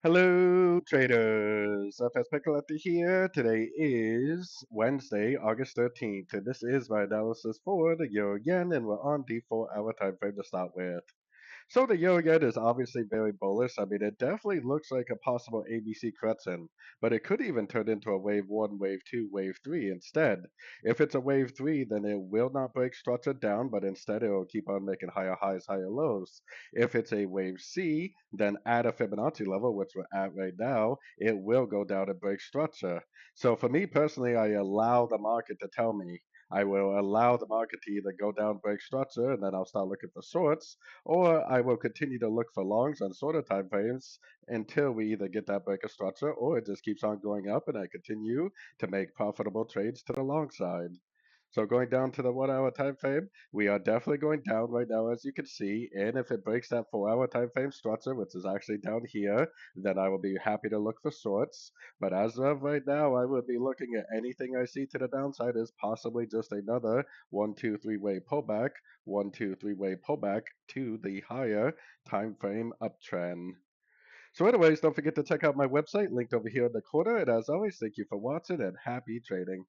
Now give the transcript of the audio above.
Hello, traders. FX Pip Collector here. Today is Wednesday, August 13th, and this is my analysis for the Euro Yen, and we're on the 4-hour time frame to start with. So the euro yen is obviously very bullish. I mean, it definitely looks like a possible ABC correction, but it could even turn into a wave one, wave two, wave three instead. If it's a wave three, then it will not break structure down, but instead it will keep on making higher highs, higher lows. If it's a wave C, then at a Fibonacci level, which we're at right now, it will go down and break structure. So for me personally, I allow the market to tell me. I will allow the market to either go down, break structure, and then I'll start looking for shorts, or I will continue to look for longs on shorter time frames until we either get that break of structure or it just keeps on going up and I continue to make profitable trades to the long side. So going down to the 1 hour time frame, we are definitely going down right now, as you can see. And if it breaks that 4 hour time frame structure, which is actually down here, then I will be happy to look for shorts. But as of right now, I would be looking at anything I see to the downside as possibly just another 1, 2, 3 way pullback, 1, 2, 3 way pullback to the higher time frame uptrend. So anyways, don't forget to check out my website linked over here in the corner. And as always, thank you for watching and happy trading.